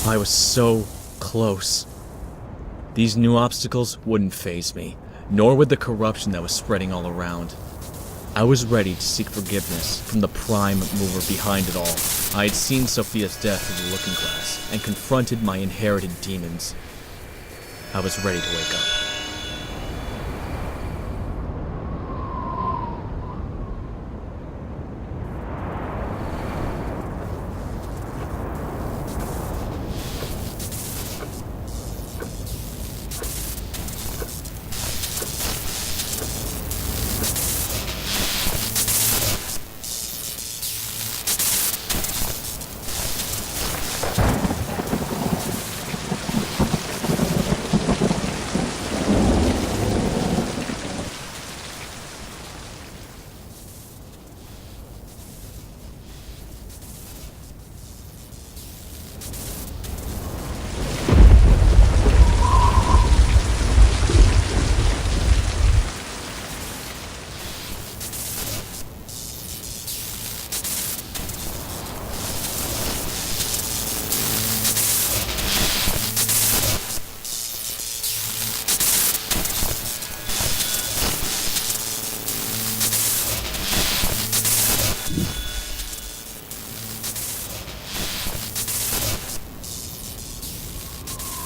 I was so close. These new obstacles wouldn't faze me, nor would the corruption that was spreading all around. I was ready to seek forgiveness from the prime mover behind it all. I had seen Sophia's death through the looking glass and confronted my inherited demons. I was ready to wake up.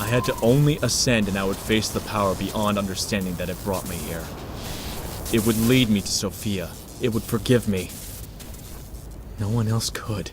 I had to only ascend and I would face the power beyond understanding that had brought me here. It would lead me to Sophia. It would forgive me. No one else could.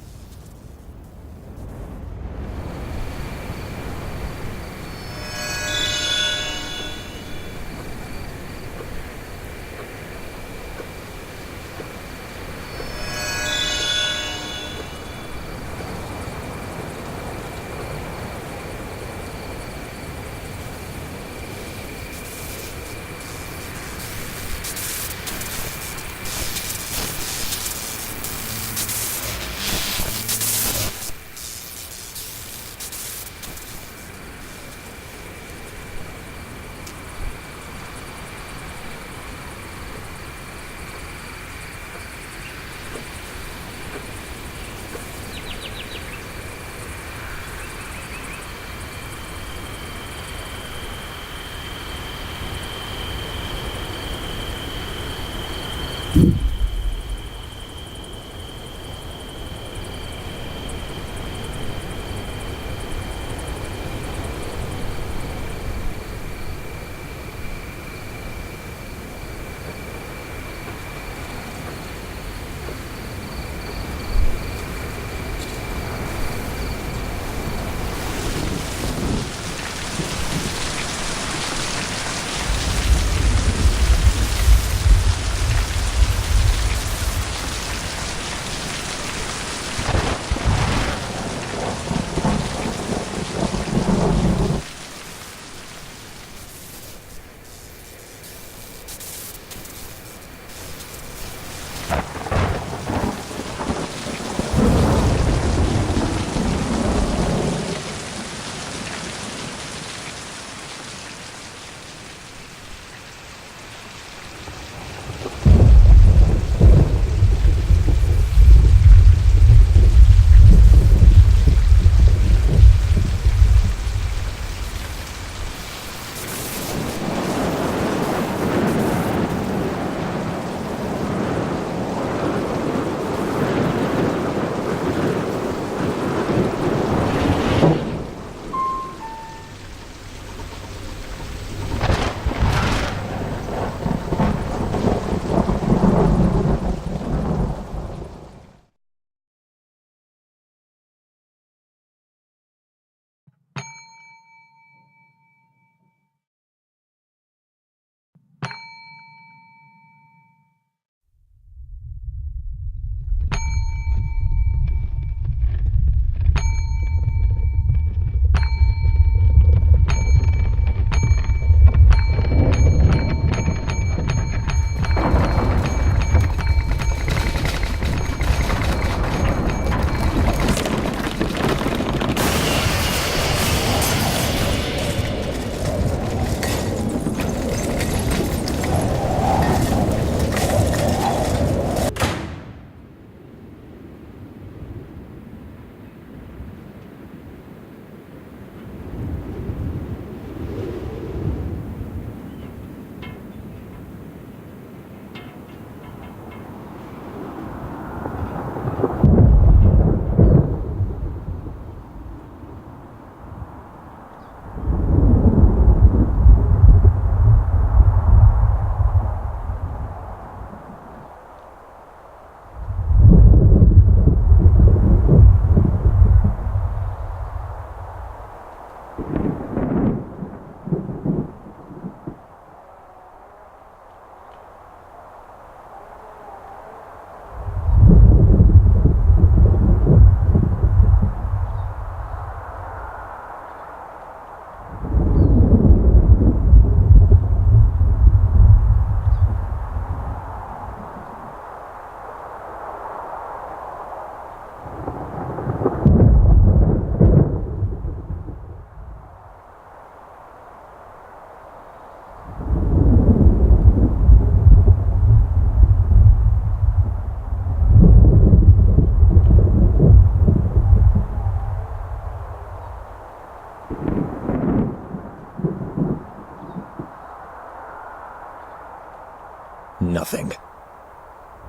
nothing.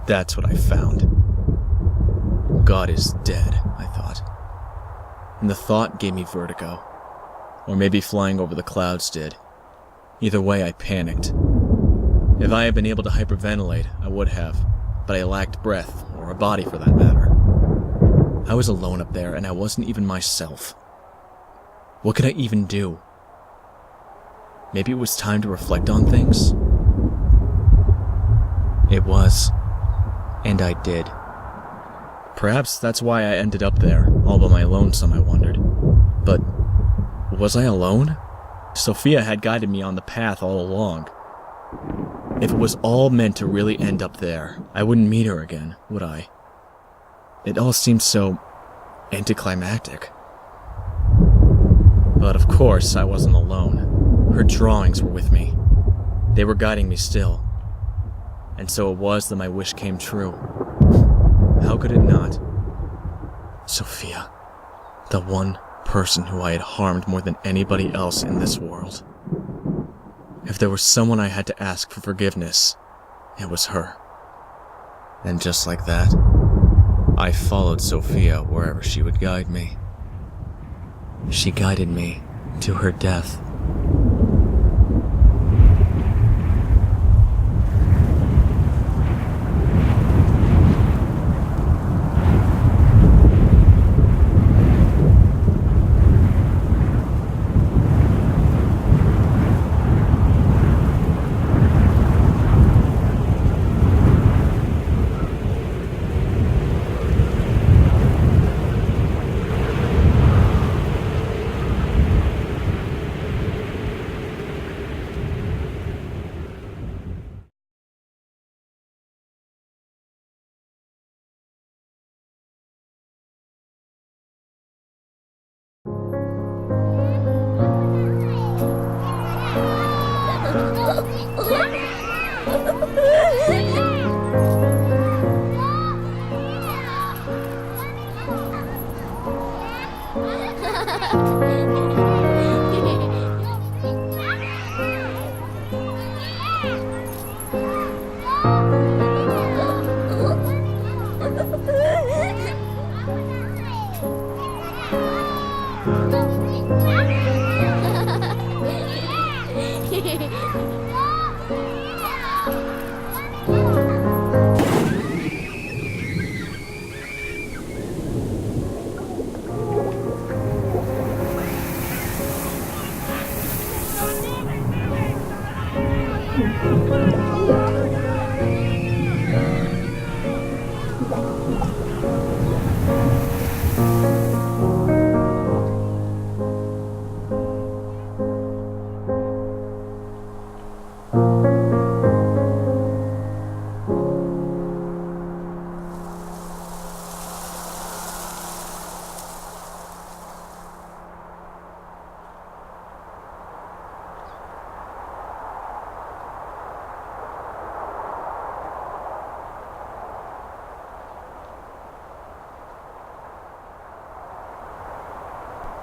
That's what I found. God is dead, I thought. And the thought gave me vertigo. Or maybe flying over the clouds did. Either way, I panicked. If I had been able to hyperventilate, I would have, but I lacked breath, or a body for that matter. I was alone up there, and I wasn't even myself. What could I even do? Maybe it was time to reflect on things? It was, and I did. Perhaps that's why I ended up there, all by my lonesome, I wondered. But was I alone? Sophia had guided me on the path all along. If it was all meant to really end up there, I wouldn't meet her again, would I? It all seemed so anticlimactic. But of course, I wasn't alone. Her drawings were with me. They were guiding me still. And so it was that my wish came true. How could it not? Sophia, the one person who I had harmed more than anybody else in this world. If there was someone I had to ask for forgiveness, it was her. And just like that, I followed Sophia wherever she would guide me. She guided me to her death.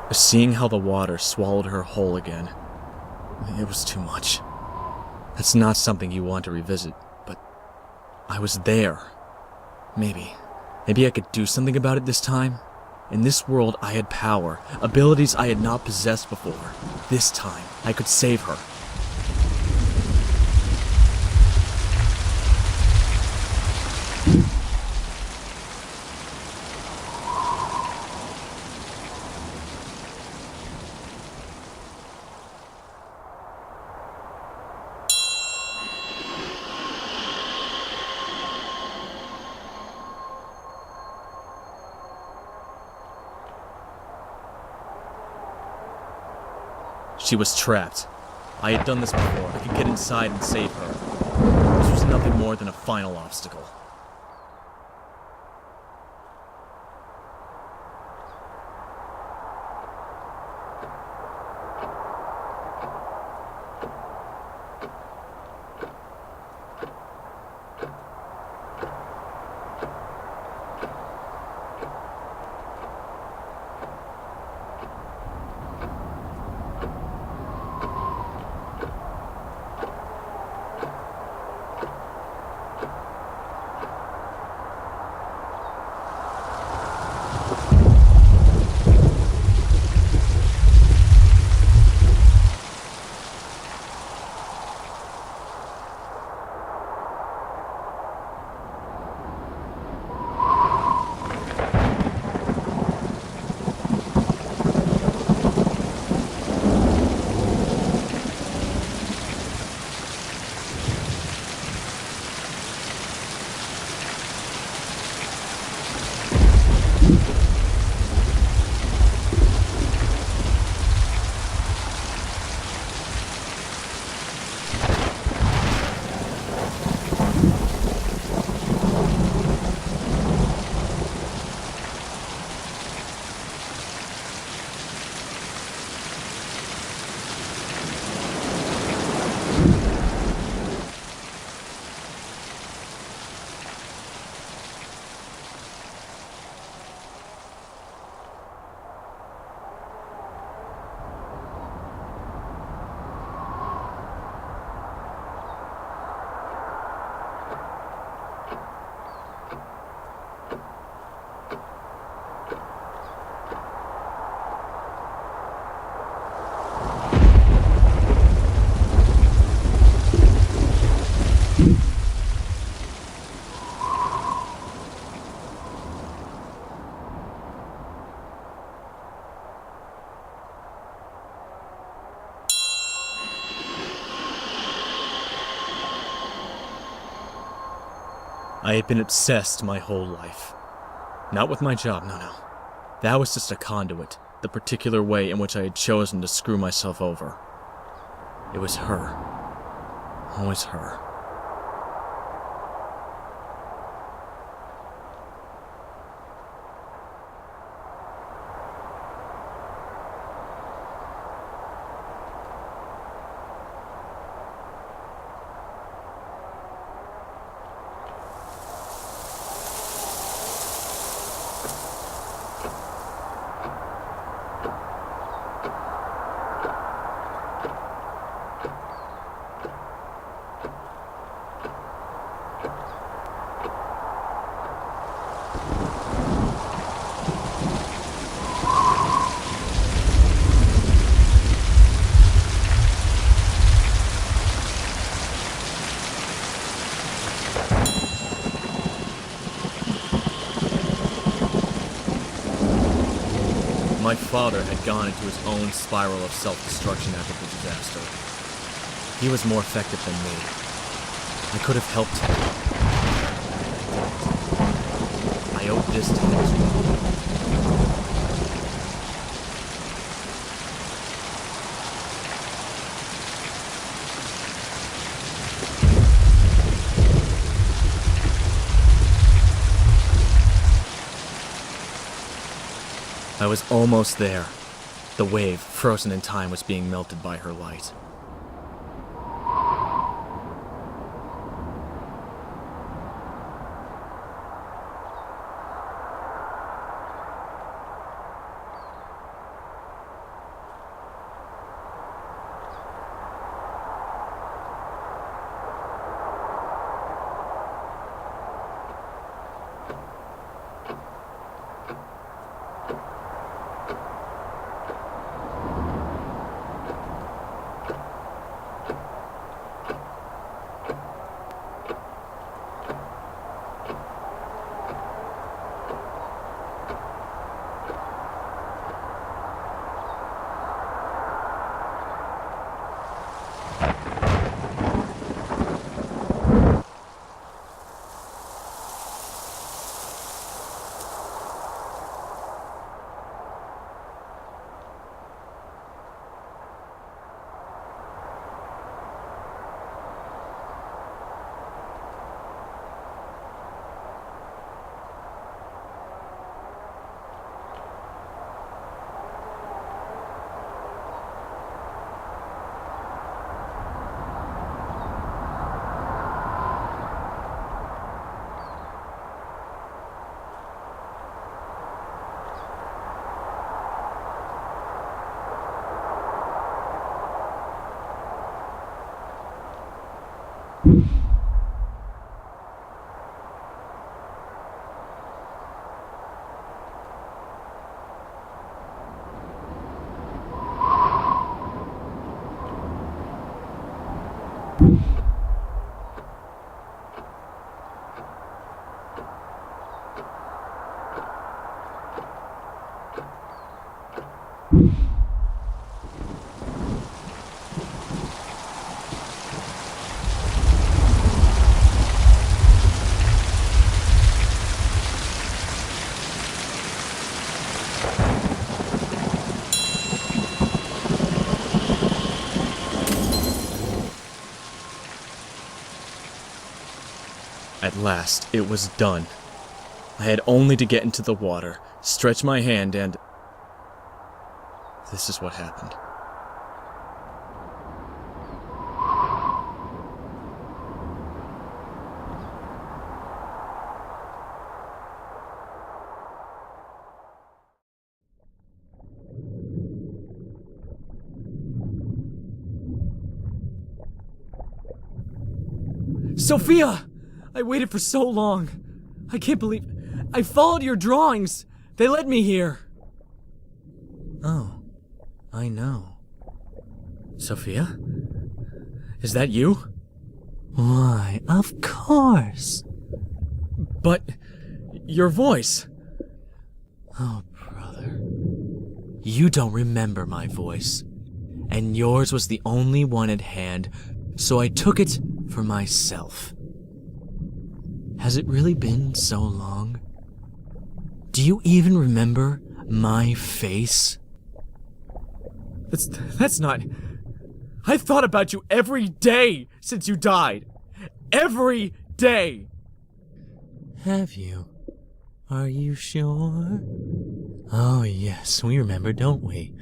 Seeing how the water swallowed her whole again, it was too much. That's not something you want to revisit, but I was there. Maybe I could do something about it this time. In this world, I had power, abilities I had not possessed before. This time, I could save her. She was trapped. I had done this before. I could get inside and save her. This was nothing more than a final obstacle. I had been obsessed my whole life. Not with my job, no. That was just a conduit, the particular way in which I had chosen to screw myself over. It was her. Always her. My father had gone into his own spiral of self-destruction after the disaster. He was more effective than me. I could have helped him. I owed this to him as well. I was almost there. The wave, frozen in time, was being melted by her light. At last, it was done. I had only to get into the water, stretch my hand, and... this is what happened. Sophia! I waited for so long. I can't believe... I followed your drawings. They led me here. Oh, I know. Sophia? Is that you? Why, of course. But... your voice... Oh, brother. You don't remember my voice. And yours was the only one at hand, so I took it for myself. Has it really been so long? Do you even remember my face? That's not... I've thought about you every day since you died. Every day. Have you? Are you sure? Oh yes, we remember, don't we?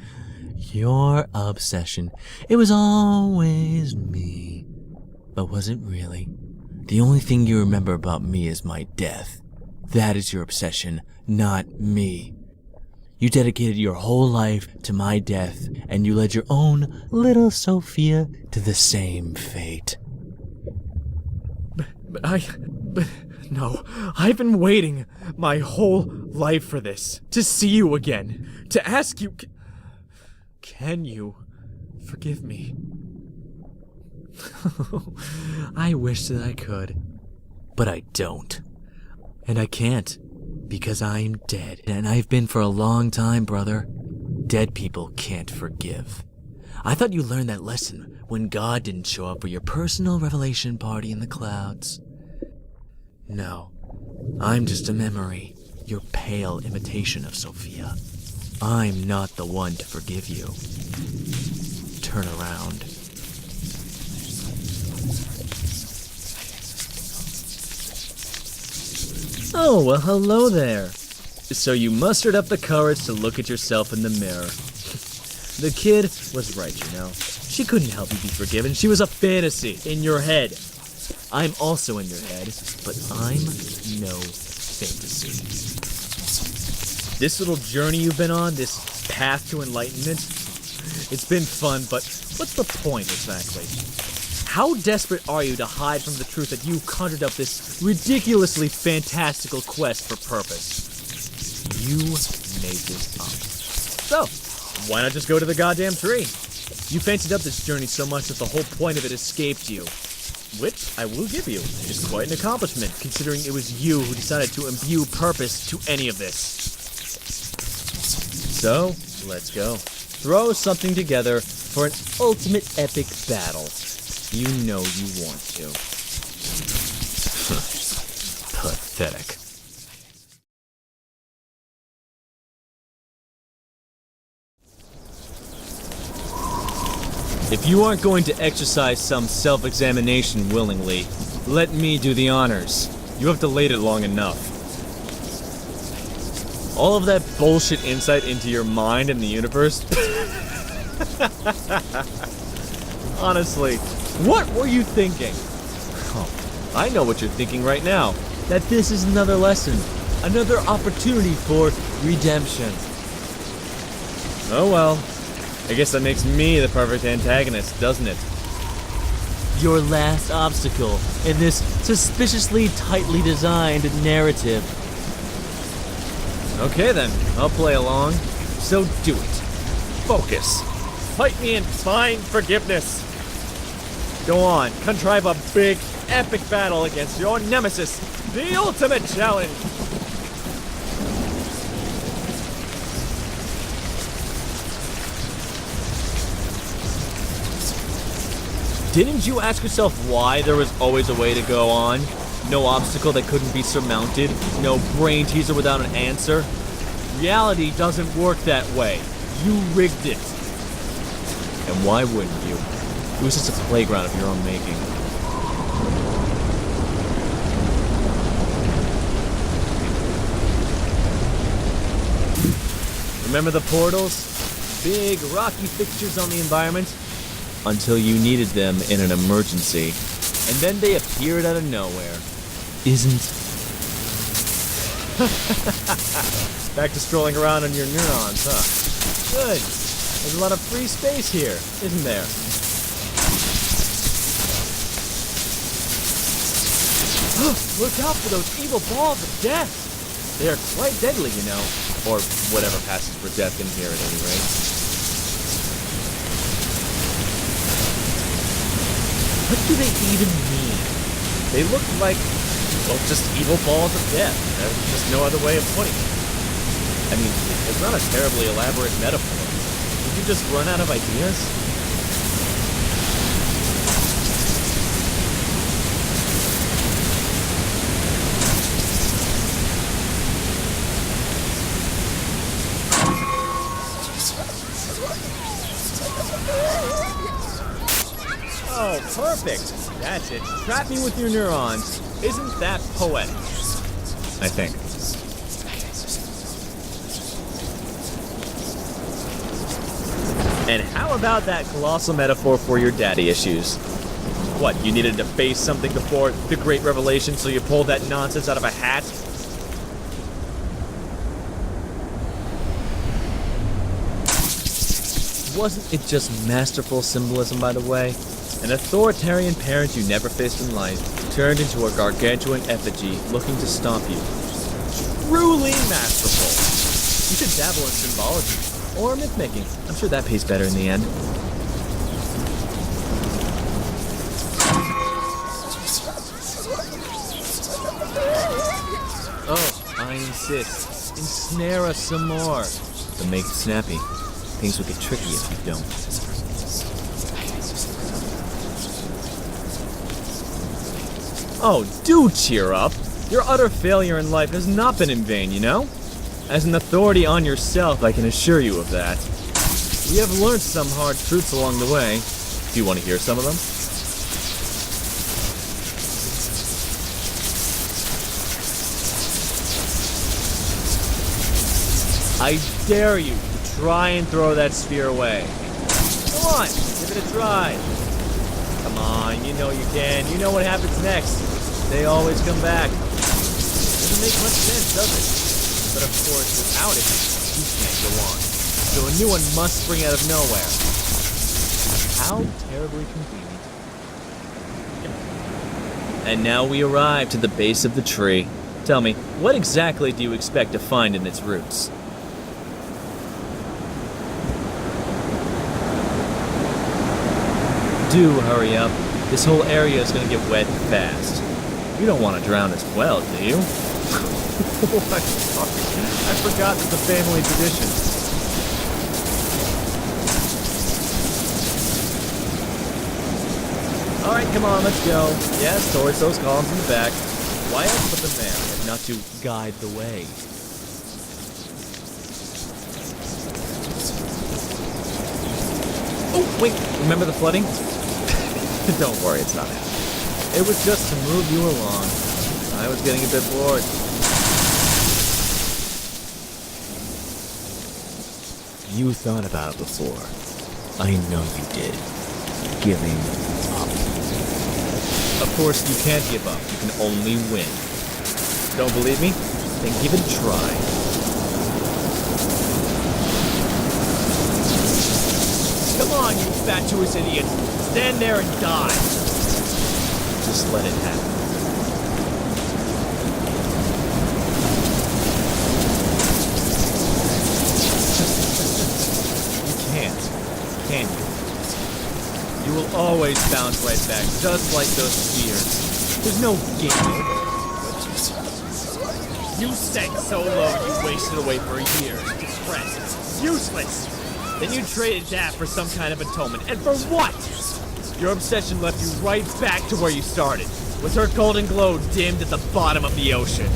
Your obsession. It was always me. But was it really? The only thing you remember about me is my death. That is your obsession, not me. You dedicated your whole life to my death, and you led your own little Sophia to the same fate. No, I've been waiting my whole life for this. To see you again. To ask you, can you forgive me? I wish that I could, but I don't. And I can't, because I'm dead. And I've been for a long time, brother. Dead people can't forgive. I thought you learned that lesson when God didn't show up for your personal revelation party in the clouds. No, I'm just a memory, your pale imitation of Sophia. I'm not the one to forgive you. Turn around. Oh, well, hello there. So you mustered up the courage to look at yourself in the mirror. The kid was right, you know. She couldn't help you be forgiven. She was a fantasy in your head. I'm also in your head, but I'm no fantasy. This little journey you've been on, this path to enlightenment, it's been fun, but what's the point exactly? How desperate are you to hide from the truth that you conjured up this ridiculously fantastical quest for purpose? You made this up. So, why not just go to the goddamn tree? You fancied up this journey so much that the whole point of it escaped you. Which, I will give you, is quite an accomplishment, considering it was you who decided to imbue purpose to any of this. So, let's go. Throw something together for an ultimate epic battle. You know you want to. Pathetic. If you aren't going to exercise some self-examination willingly, let me do the honors. You have delayed it long enough. All of that bullshit insight into your mind and the universe. Honestly, what were you thinking? Oh, I know what you're thinking right now. That this is another lesson. Another opportunity for redemption. Oh well. I guess that makes me the perfect antagonist, doesn't it? Your last obstacle in this suspiciously tightly designed narrative. Okay then, I'll play along. So do it. Focus. Fight me and find forgiveness. Go on, contrive a big, epic battle against your nemesis, the ultimate challenge. Didn't you ask yourself why there was always a way to go on? No obstacle that couldn't be surmounted, no brain teaser without an answer? Reality doesn't work that way. You rigged it. And why wouldn't you? It was just a playground of your own making. Remember the portals? Big rocky fixtures on the environment? Until you needed them in an emergency. And then they appeared out of nowhere. Isn't... Back to strolling around on your neurons, huh? Good. There's a lot of free space here, isn't there? Look out for those evil balls of death! They are quite deadly, you know. Or whatever passes for death in here at any rate. What do they even mean? They look like, well, just evil balls of death. There's just no other way of putting it. I mean, it's not a terribly elaborate metaphor. Did you just run out of ideas? Oh, perfect! That's it. Trap me with your neurons. Isn't that poetic? I think. And how about that colossal metaphor for your daddy issues? What, you needed to face something before the great revelation, so you pulled that nonsense out of a hat? Wasn't it just masterful symbolism, by the way? An authoritarian parent you never faced in life turned into a gargantuan effigy looking to stomp you. Truly masterful. You should dabble in symbology or myth-making. I'm sure that pays better in the end. Oh, I insist. Ensnare us some more. But make it snappy. Things will get tricky if you don't. Oh, do cheer up. Your utter failure in life has not been in vain, you know? As an authority on yourself, I can assure you of that. We have learned some hard truths along the way. Do you want to hear some of them? I dare you to try and throw that sphere away. Come on, give it a try. Come on, you know you can. You know what happens next. They always come back. Doesn't make much sense, does it? But of course, without it, you can't go on. So a new one must spring out of nowhere. How terribly convenient. And now we arrive to the base of the tree. Tell me, what exactly do you expect to find in its roots? Do hurry up. This whole area is going to get wet fast. You don't want to drown as well, do you? Oh, I'm sorry. I forgot it's a family tradition. Alright, come on, let's go. Yes, towards those columns in the back. Why else put them there if not to guide the way? Oh, wait, remember the flooding? Don't worry, it's not happening. It was just to move you along. I was getting a bit bored. You thought about it before. I know you did. Giving up. Of course, you can't give up. You can only win. Don't believe me? Then give it a try. Come on, you fatuous idiot. Stand there and die. Just let it happen. Can you? You will always bounce right back, just like those spheres. There's no game. You sank so low you wasted away for years, depressed, useless. Then you traded that for some kind of atonement, and for what? Your obsession left you right back to where you started, with her golden glow dimmed at the bottom of the ocean.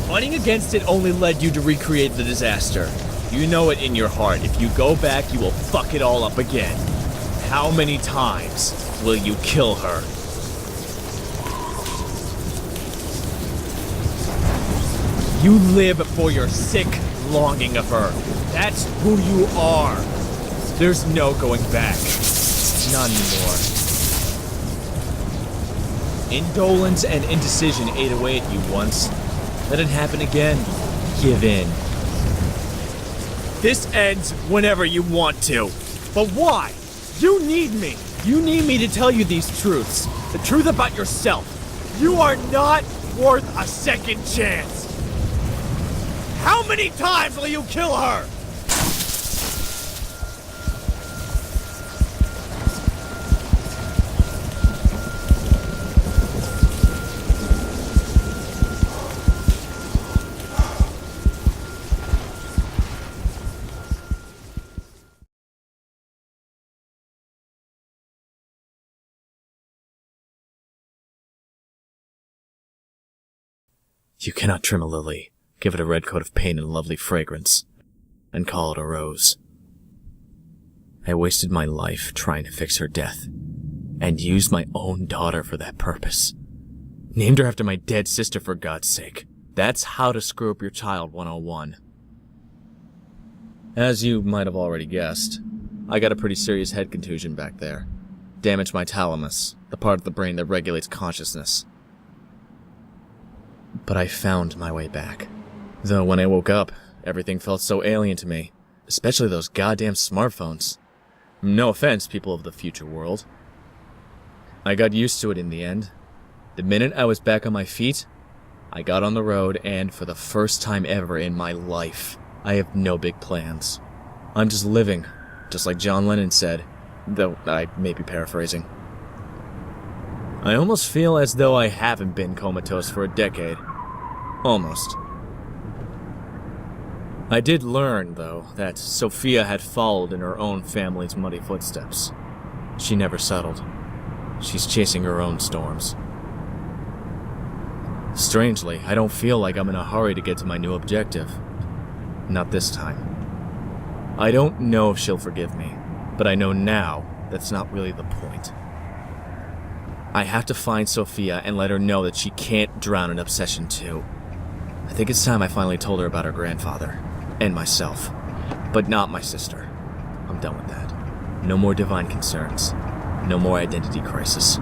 Fighting against it only led you to recreate the disaster. You know it in your heart. If you go back, you will fuck it all up again. How many times will you kill her? You live for your sick longing of her. That's who you are. There's no going back. Not anymore. Indolence and indecision ate away at you once. Let it happen again. Give in. This ends whenever you want to. But why? You need me. You need me to tell you these truths. The truth about yourself. You are not worth a second chance. How many times will you kill her? You cannot trim a lily. Give it a red coat of paint and a lovely fragrance. and call it a rose. I wasted my life trying to fix her death, and used my own daughter for that purpose. Named her after my dead sister, for God's sake. That's how to screw up your child 101. As you might have already guessed, I got a pretty serious head contusion back there. Damaged my thalamus, the part of the brain that regulates consciousness. But I found my way back. Though when I woke up, everything felt so alien to me, especially those goddamn smartphones. No offense, people of the future world. I got used to it in the end. The minute I was back on my feet, I got on the road, and for the first time ever in my life, I have no big plans. I'm just living, just like John Lennon said, though I may be paraphrasing. I almost feel as though I haven't been comatose for a decade. Almost. I did learn, though, that Sophia had followed in her own family's muddy footsteps. She never settled. She's chasing her own storms. Strangely, I don't feel like I'm in a hurry to get to my new objective. Not this time. I don't know if she'll forgive me, but I know now that's not really the point. I have to find Sophia and let her know that she can't drown in obsession too. I think it's time I finally told her about her grandfather. And myself. But not my sister. I'm done with that. No more divine concerns. No more identity crisis.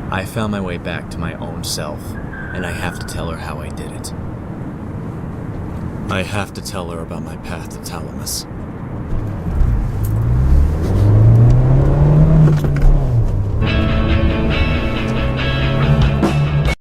I found my way back to my own self, and I have to tell her how I did it. I have to tell her about my path to Thalamus.